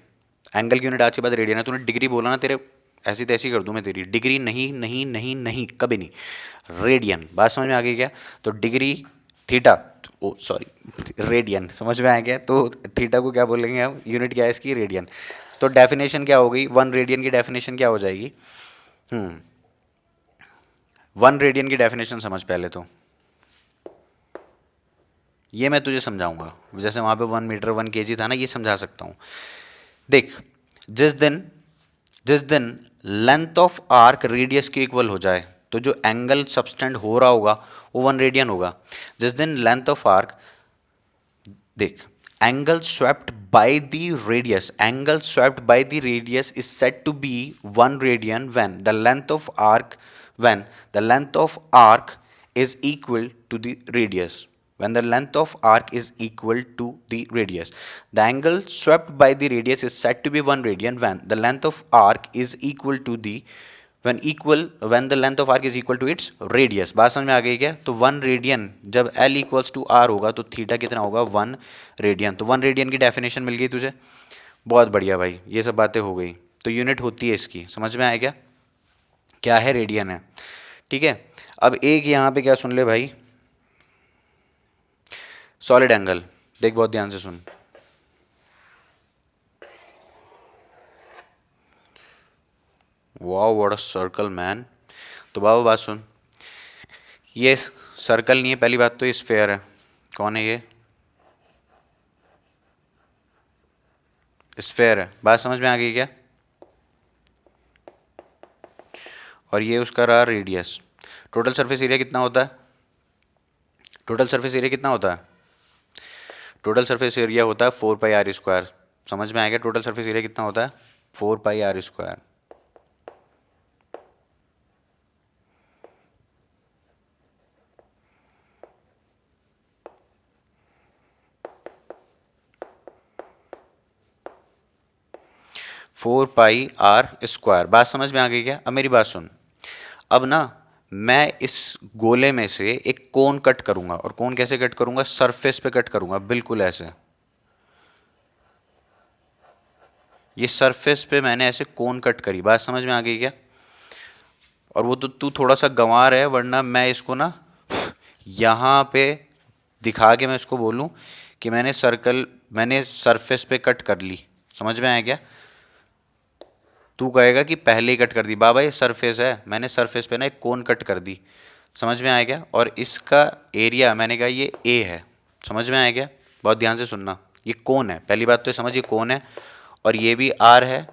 एंगल की यूनिट आज के बाद रेडियन है। तूने डिग्री बोला ना, तेरे ऐसी तैसी कर दूं मैं तेरी। डिग्री नहीं नहीं नहीं नहीं, कभी नहीं, रेडियन। बात समझ में आ गई क्या? तो डिग्री थीटा, ओ सॉरी रेडियन, समझ में आ गया? तो थीटा को क्या बोलेंगे हम? यूनिट क्या है इसकी? रेडियन। तो डेफिनेशन क्या हो गई? 1 रेडियन की डेफिनेशन क्या हो जाएगी? 1 रेडियन की डेफिनेशन समझ पहले तो, ये मैं तुझे समझाऊंगा। जैसे वहाँ पे 1 मीटर 1 kg था ना, ये समझा सकता हूँ। देख, जिस दिन जिस दिन लेंथ ऑफ आर्क रेडियस के इक्वल हो जाए तो जो एंगल सबस्टेंड हो रहा होगा वो 1 रेडियन होगा। जिस दिन लेंथ ऑफ आर्क, देख, angle swept by the radius is said to be 1 radian when the length of arc is equal to the radius, when the length of arc is equal to the radius. The angle swept by the radius is said to be 1 radian when the length of arc is equal to the when the length of arc is equal to its radius. बात समझ में आ गई क्या? तो 1 रेडियन जब L इक्वल्स टू R होगा तो थीटा कितना होगा? 1 रेडियन। तो 1 रेडियन की डेफिनेशन मिल गई तुझे, बहुत बढ़िया भाई, ये सब बातें हो गई। तो यूनिट होती है इसकी, समझ में आया क्या? क्या है? रेडियन है। ठीक है, अब एक यहाँ पे क्या सुन ले भाई, सॉलिड एंगल। देख बहुत ध्यान से सुन, wow what a circle man. तो बाबा बात सुन, ये सर्कल नहीं है पहली बात तो, ये स्फेयर है। कौन है ये? स्फेयर है। बात समझ में आ गई क्या? और ये उसका रहा रेडियस। टोटल सरफेस एरिया कितना होता है? टोटल सरफेस एरिया कितना होता है? टोटल सरफेस एरिया होता है 4 पाई r²। समझ में आएगा? टोटल सरफेस एरिया कितना होता है? 4 पाई r²। 4πr²। बात समझ में आ गई क्या? अब मेरी बात सुन। अब ना मैं इस गोले में से एक कोन कट करूंगा, और कोन कैसे कट करूंगा? सरफेस पे कट करूंगा, बिल्कुल ऐसे। ये सरफेस पे मैंने ऐसे कोन कट करी। बात समझ में आ गई क्या? और वो तो तू थोड़ा सा गंवार है, वरना मैं इसको ना यहाँ पे दिखा के मैं इसको बोलूँ कि मैंने सरफेस पे कट कर ली। समझ में आया क्या? तू कहेगा कि पहले ही कट कर दी। बाबा ये सरफेस है, मैंने सरफेस पे ना एक कोन कट कर दी। समझ में आया क्या? और इसका एरिया मैंने कहा ये ए है। समझ में आया क्या? बहुत ध्यान से सुनना। ये कोन है, पहली बात तो समझ, ये कोन है, और ये भी आर है,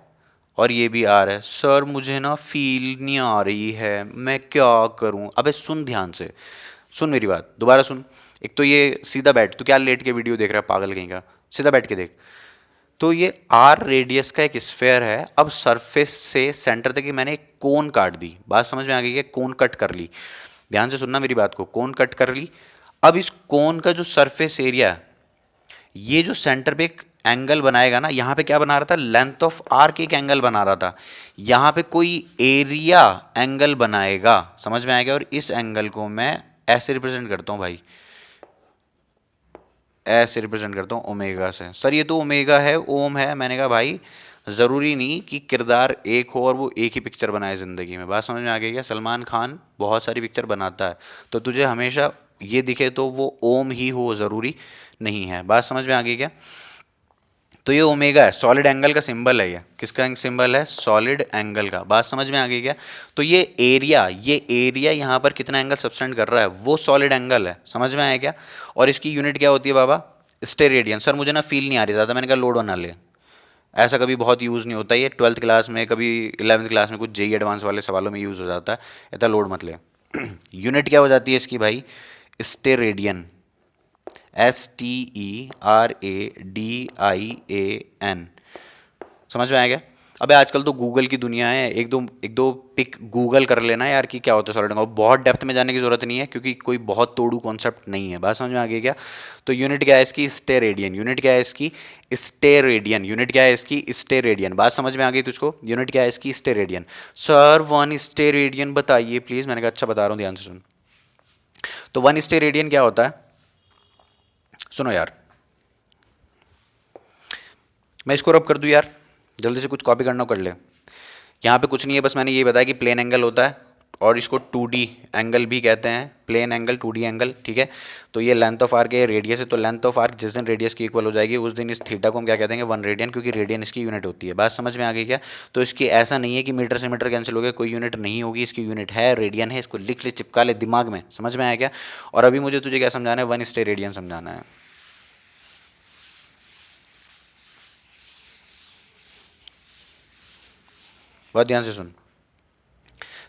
और ये भी आर है। सर मुझे ना फील नहीं आ रही है, मैं क्या करूं? अबे सुन ध्यान से, सुन मेरी बात, दोबारा सुन। एक तो ये सीधा बैठ, तू क्या लेट के वीडियो देख रहा है पागल कहीं का? सीधा बैठ के देख। तो ये आर रेडियस का एक स्फेयर है। अब सरफेस से सेंटर तक मैंने एक कोन काट दी। बात समझ में आ गई है? कोन कट कर ली। ध्यान से सुनना मेरी बात को, कोन कट कर ली। अब इस कोन का जो सरफेस एरिया है, ये जो सेंटर पे एक एंगल बनाएगा ना, यहां पे क्या बना रहा था? लेंथ ऑफ आर्क एक एंगल बना रहा था। यहां पे कोई एरिया एंगल बनाएगा। समझ में आएगा? और इस एंगल को मैं ऐसे रिप्रेजेंट करता हूं भाई, ऐसे रिप्रेजेंट करता हूँ ओमेगा से। सर ये तो ओमेगा है, ओम है। मैंने कहा भाई ज़रूरी नहीं कि किरदार एक हो और वो एक ही पिक्चर बनाए ज़िंदगी में। बात समझ में आ गई क्या? सलमान खान बहुत सारी पिक्चर बनाता है, तो तुझे हमेशा ये दिखे तो वो ओम ही हो, ज़रूरी नहीं है। बात समझ में आ गई क्या? तो ये ओमेगा है, सॉलिड एंगल का सिंबल है। ये किसका सिंबल है? सॉलिड एंगल का। बात समझ में आ गई क्या? तो ये एरिया यहाँ पर कितना एंगल सबटेंड कर रहा है? वो सॉलिड एंगल है। समझ में आया क्या? और इसकी यूनिट क्या होती है बाबा? स्टेरेडियन। सर मुझे ना फील नहीं आ रही ज़्यादा, मैंने कहा लोड बना ले। ऐसा कभी बहुत यूज़ नहीं होता, ये 12th क्लास में, कभी 11th क्लास में कुछ जेई एडवांस वाले सवालों में यूज़ हो जाता है। इतना लोड मत ले। यूनिट क्या हो जाती है इसकी भाई? स्टेरेडियन। STERADIAN। समझ में आएगा? अबे आजकल तो गूगल की दुनिया है, एक दो पिक गूगल कर लेना यार कि क्या होता है सॉलिड एंगल। बहुत डेप्थ में जाने की जरूरत नहीं है, क्योंकि कोई बहुत तोड़ू कॉन्सेप्ट नहीं है। बात समझ में आ गई क्या? तो यूनिट क्या है इसकी? स्टेरेडियन। यूनिट क्या है इसकी? स्टेरेडियन। यूनिट क्या है इसकी? स्टेरेडियन। बात समझ में आ गई तुझको? यूनिट क्या है इसकी? स्टेरेडियन। सर 1 स्टेरेडियन बताइए प्लीज। मैंने कहा अच्छा बता रहा हूँ, ध्यान से सुन। तो 1 स्टेरेडियन क्या होता है? सुनो यार, मैं इसको रब कर दूं यार, जल्दी से कुछ कॉपी करना हो कर ले। यहाँ पे कुछ नहीं है, बस मैंने ये बताया कि प्लेन एंगल होता है, और इसको 2D एंगल भी कहते हैं। प्लेन एंगल, 2D एंगल, ठीक है। तो ये लेंथ ऑफ आर्क है, रेडियस है। तो लेंथ ऑफ आर्क जिस दिन रेडियस की इक्वल हो जाएगी, उस दिन इस थीटा को हम क्या कह देंगे? 1 रेडियन, क्योंकि रेडियन इसकी यूनिट होती है। बात समझ में आ गई क्या? तो इसकी ऐसा नहीं है कि मीटर से मीटर कैंसिल हो गया, कोई यूनिट नहीं होगी। इसकी यूनिट है, रेडियन है। इसको लिख ले, चिपका ले दिमाग में। समझ में आया क्या? और अभी मुझे तुझे क्या समझाना है? 1 स्टेरेडियन समझाना है। बहुत ध्यान से सुन,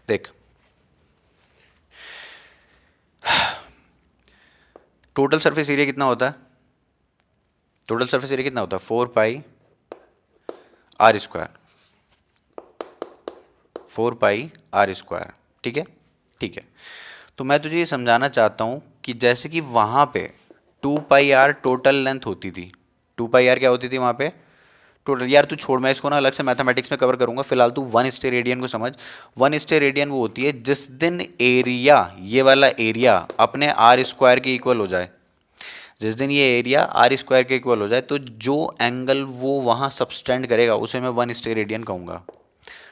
देख। टोटल सरफेस एरिया कितना होता है? टोटल सरफेस एरिया कितना होता है? 4πr²। 4πr², ठीक है? ठीक है। तो मैं तुझे ये समझाना चाहता हूं कि जैसे कि वहां पे 2πr टोटल लेंथ होती थी। 2πr क्या होती थी वहां पे? टोटल। यार तू छोड़, मैं इसको ना अलग से मैथमेटिक्स में कवर करूंगा। फिलहाल तू 1 स्टेरेडियन को समझ। 1 स्टेरेडियन वो होती है जिस दिन एरिया, ये वाला एरिया अपने r² के इक्वल हो जाए। जिस दिन ये एरिया r² के इक्वल हो जाए, तो जो एंगल वो वहां सबटेंड करेगा उसे मैं 1 स्टेरेडियन कहूंगा।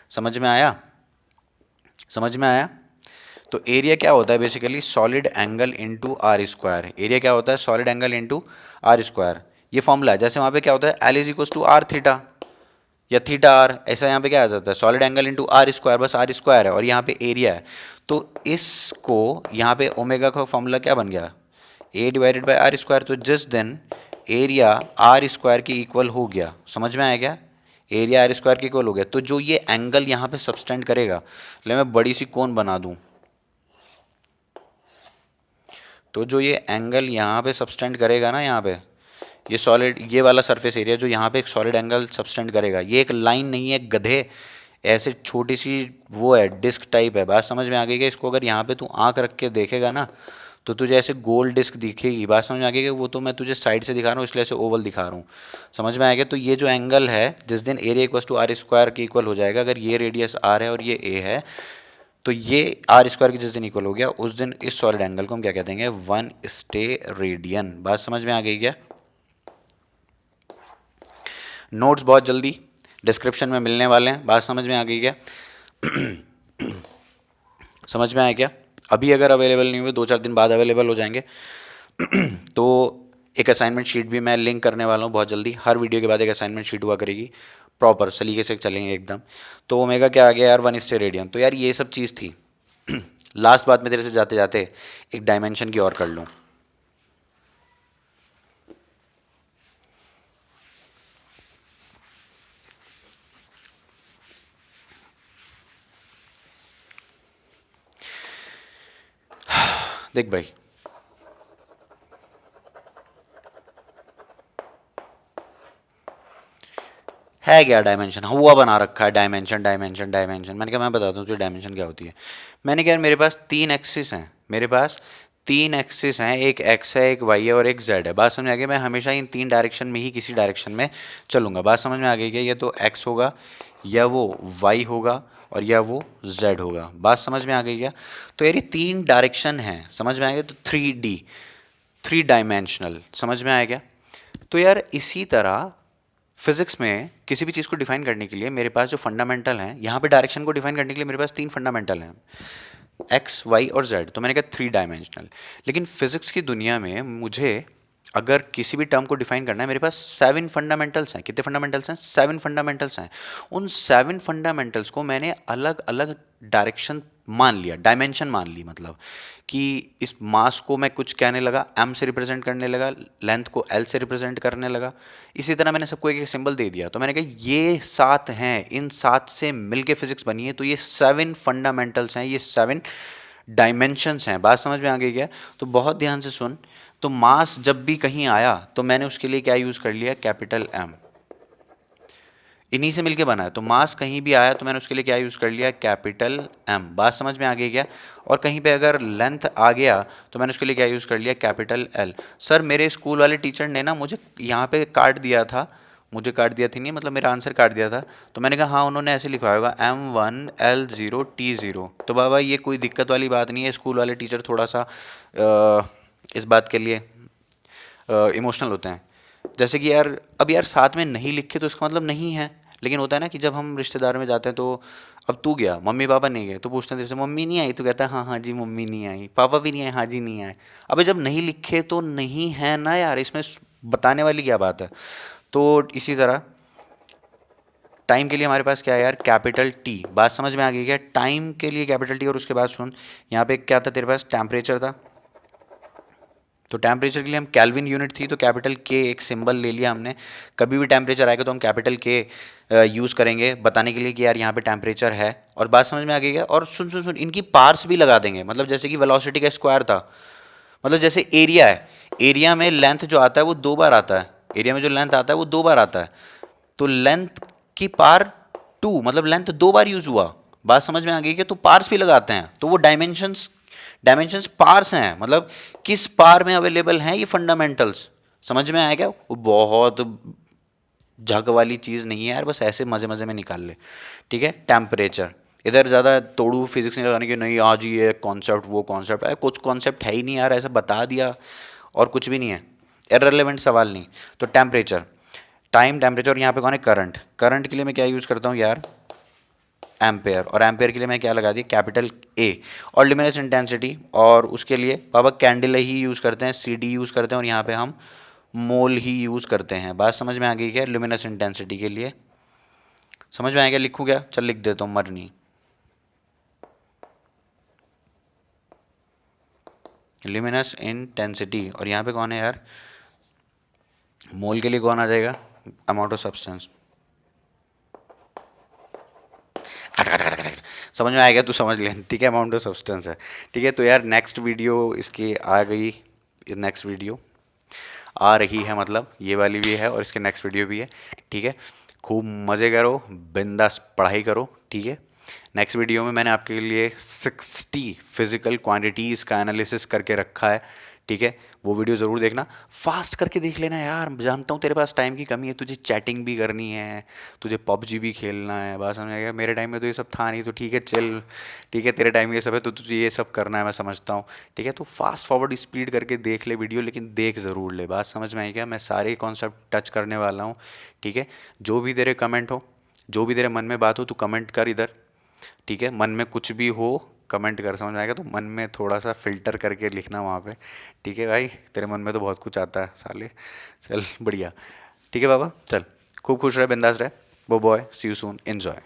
समझ में आया? समझ में आया? तो एरिया क्या होता है? Basically solid angle into r²। Area क्या होता है? Solid angle into r²। ये फॉर्मूला है। जैसे वहां पे क्या होता है? L = r थीटा या थीटा आर, ऐसा यहाँ पे क्या आ जाता है? सॉलिड एंगल इंटू r², बस r² है, और यहाँ पे एरिया है। तो इसको यहाँ पे ओमेगा का फॉर्मूला क्या बन गया? A/r²। तो जिस दिन एरिया r² के इक्वल हो गया, समझ में आया क्या? एरिया r² के इक्वल हो गया, तो जो ये एंगल यहाँ पे सबटेंड करेगा, ले मैं बड़ी सी कोन बना दूं, तो जो ये एंगल यहाँ पे सबटेंड करेगा ना, यहाँ पे ये सॉलिड, ये वाला सरफेस एरिया जो यहाँ पे एक सॉलिड एंगल सबटेंड करेगा, ये एक लाइन नहीं है गधे, ऐसे छोटी सी वो है, डिस्क टाइप है। बात समझ में आ गई कि इसको अगर यहाँ पे तू आंख रख के देखेगा ना, तो तुझे ऐसे गोल डिस्क दिखेगी, बात समझ में आ गई कि वो तो मैं तुझे साइड से दिखा रहा हूँ इसलिए ऐसे ओवल दिखा रहा हूँ, समझ में आ गया। तो ये जो एंगल है जिस दिन area equal to r square के इक्वल हो जाएगा, अगर ये रेडियस आर है और ये ए है, तो ये आर स्क्वायर के जिस दिन इक्वल हो गया उस दिन इस सॉलिड एंगल को हम क्या कह देंगे, 1 स्टेरेडियन। बात समझ में आ गई क्या? नोट्स बहुत जल्दी डिस्क्रिप्शन में मिलने वाले हैं, बात समझ में आ गई क्या? समझ में आया क्या? अभी अगर अवेलेबल नहीं हुए 2-4 दिन बाद अवेलेबल हो जाएंगे। तो एक असाइनमेंट शीट भी मैं लिंक करने वाला हूँ बहुत जल्दी, हर वीडियो के बाद एक असाइनमेंट शीट हुआ करेगी, प्रॉपर सलीके से चलेंगे एकदम। तो ओमेगा क्या आ गया यार, 1 स्टेरेडियन। तो यार ये सब चीज़ थी। लास्ट बात में तेरे से जाते जाते एक डायमेंशन की और कर लूँ। देख भाई, है क्या डायमेंशन, हुआ बना रखा है डायमेंशन डायमेंशन डायमेंशन। मैंने कहा मैं बताता हूँ तुझे डायमेंशन क्या होती है। मैंने कहा यार मेरे पास 3 एक्सिस हैं, मेरे पास 3 एक्सिस हैं, एक एक्स है, एक वाई है और एक जेड है। बात समझ में आ गई? मैं हमेशा इन 3 डायरेक्शन में ही किसी डायरेक्शन में चलूँगा। बात समझ में आ गई क्या? ये तो एक्स होगा, या वो वाई होगा, और या वो जेड होगा। बात समझ में आ गई क्या? तो यार ये 3 डायरेक्शन हैं, समझ में आ गया? तो 3D, 3 डायमेंशनल, समझ में आया क्या? तो यार इसी तरह फिजिक्स में किसी भी चीज़ को डिफाइन करने के लिए मेरे पास जो फंडामेंटल हैं, यहाँ पे डायरेक्शन को डिफाइन करने के लिए मेरे पास 3 फंडामेंटल हैं, एक्स वाई और जेड। तो मैंने कहा 3 डायमेंशनल। लेकिन फिजिक्स की दुनिया में मुझे अगर किसी भी टर्म को डिफाइन करना है, मेरे पास 7 फंडामेंटल्स हैं। कितने फंडामेंटल्स हैं? 7 फंडामेंटल्स हैं। उन 7 फंडामेंटल्स को मैंने अलग अलग डायरेक्शन मान लिया, डायमेंशन मान ली, मतलब कि इस मास को मैं कुछ कहने लगा, एम से रिप्रेजेंट करने लगा, लेंथ को एल से रिप्रेजेंट करने लगा। इसी तरह मैंने सबको एक एक सिंबल दे दिया। तो मैंने कहा ये 7 हैं, इन 7 से मिलके फिजिक्स बनी है। तो ये 7 फंडामेंटल्स हैं, ये 7 डायमेंशंस हैं। बात समझ में आ गई क्या? तो बहुत ध्यान से सुन। तो मास जब भी कहीं आया तो मैंने उसके लिए क्या यूज़ कर लिया, कैपिटल एम। इन्हीं से मिलके बना है। तो मास कहीं भी आया तो मैंने उसके लिए क्या यूज़ कर लिया, कैपिटल एम। बात समझ में आ गई क्या? और कहीं पे अगर लेंथ आ गया तो मैंने उसके लिए क्या यूज़ कर लिया, कैपिटल एल। सर मेरे स्कूल वाले टीचर ने ना मुझे यहाँ पे काट दिया था, मुझे काट दिया थी नहीं, मतलब मेरा आंसर काट दिया था। तो मैंने कहा हाँ, उन्होंने ऐसे लिखा होगा M1L0T0। तो बाबा ये कोई दिक्कत वाली बात नहीं है, स्कूल वाले टीचर थोड़ा सा इस बात के लिए इमोशनल होते हैं। जैसे कि यार अब यार साथ में नहीं लिखे तो इसका मतलब नहीं है, लेकिन होता है ना कि जब हम रिश्तेदार में जाते हैं तो अब तू गया, मम्मी पापा नहीं गए, तो पूछते हैं तेरे से मम्मी नहीं आई, तो कहता है हाँ हाँ जी मम्मी नहीं आई, पापा भी नहीं आए, हाँ जी नहीं आए। अबे जब नहीं लिखे तो नहीं है ना यार, इसमें बताने वाली क्या बात है। तो इसी तरह टाइम के लिए हमारे पास क्या है यार, कैपिटल टी। बात समझ में आ गई क्या? टाइम के लिए कैपिटल टी। और उसके बाद सुन, यहाँ पे क्या था तेरे पास, टेम्परेचर था। तो टेम्परेचर के लिए हम केल्विन यूनिट थी, तो कैपिटल के एक सिंबल ले लिया हमने। कभी भी टेम्परेचर आएगा तो हम कैपिटल के यूज़ करेंगे बताने के लिए कि यार यहाँ पे टेम्परेचर है। और बात समझ में आ गई क्या? और सुन सुन सुन, इनकी पार्ट्स भी लगा देंगे, मतलब जैसे कि वेलोसिटी का स्क्वायर था, मतलब जैसे एरिया है, एरिया में लेंथ जो आता है वो 2 बार आता है, एरिया में जो लेंथ आता है वो 2 बार आता है। तो लेंथ की पार 2, मतलब लेंथ 2 बार यूज हुआ। बात समझ में आ गई कि तो पार्स भी लगाते हैं, तो वो डायमेंशंस, डायमेंशंस पार्स हैं, मतलब किस पार में अवेलेबल हैं ये फंडामेंटल्स। समझ में आया क्या? वो बहुत झग वाली चीज़ नहीं है यार, बस ऐसे मज़े मज़े में निकाल ले, ठीक है। टेम्परेचर इधर ज़्यादा तोड़ू फिजिक्स नहीं लगाने की, नहीं आज ये कॉन्सेप्ट वो कॉन्सेप्ट है, कुछ कॉन्सेप्ट है ही नहीं यार, ऐसा बता दिया और कुछ भी नहीं है, इररिलेवेंट सवाल नहीं। तो टेम्परेचर, टाइम, टेम्परेचर, यहाँ पे कौन है, करंट। करंट के लिए मैं क्या यूज़ करता हूँ यार, एम्पेयर। और एम्पेयर के लिए मैं क्या लगा दिया, कैपिटल ए। और ल्यूमिनस इंटेंसिटी, और उसके लिए बाबा कैंडल ही यूज़ करते हैं, CD यूज़ करते हैं, और यहाँ पे हम मोल ही यूज़ करते हैं। बात समझ में आ गई क्या? ल्यूमिनस इंटेंसिटी के लिए समझ में आएगा, लिखूँ क्या? चल लिख देता हूँ, मरनी। ल्यूमिनस इंटेंसिटी, और यहाँ पे कौन है यार, मोल के लिए कौन आ जाएगा, अमाउंट ऑफ सब्सटेंस। समझ में आ गया? तू समझ ले, ठीक है, अमाउंट ऑफ सब्सटेंस है, ठीक है। तो यार नेक्स्ट वीडियो इसकी आ गई, नेक्स्ट वीडियो आ रही है, मतलब ये वाली भी है और इसके नेक्स्ट वीडियो भी है, ठीक है। खूब मज़े करो, बिंदास पढ़ाई करो, ठीक है। नेक्स्ट वीडियो में मैंने आपके लिए 60 फिजिकल क्वांटिटीज़ का एनालिसिस करके रखा है, ठीक है, वो वीडियो ज़रूर देखना। फास्ट करके देख लेना यार, जानता हूँ तेरे पास टाइम की कमी है, तुझे चैटिंग भी करनी है, तुझे पबजी भी खेलना है, बात समझ आएगा। मेरे टाइम में तो ये सब था नहीं, तो ठीक है चल, ठीक है तेरे टाइम में ये सब है तो तुझे ये सब करना है, मैं समझता हूँ, ठीक है। तो फास्ट फॉरवर्ड स्पीड करके देख ले वीडियो, लेकिन देख ज़रूर ले, बात समझ में आई क्या। मैं सारे कॉन्सेप्ट टच करने वाला हूँ, ठीक है। जो भी तेरे कमेंट हो, जो भी तेरे मन में बात हो, तू कमेंट कर इधर, ठीक है। मन में कुछ भी हो कमेंट कर, समझ में आएगा। तो मन में थोड़ा सा फिल्टर करके लिखना वहाँ पे, ठीक है भाई, तेरे मन में तो बहुत कुछ आता है साले। चल बढ़िया, ठीक है बाबा, चल खूब खुश रहे, बिंदास रहे, बो बॉय, सी यू सून, एंजॉय।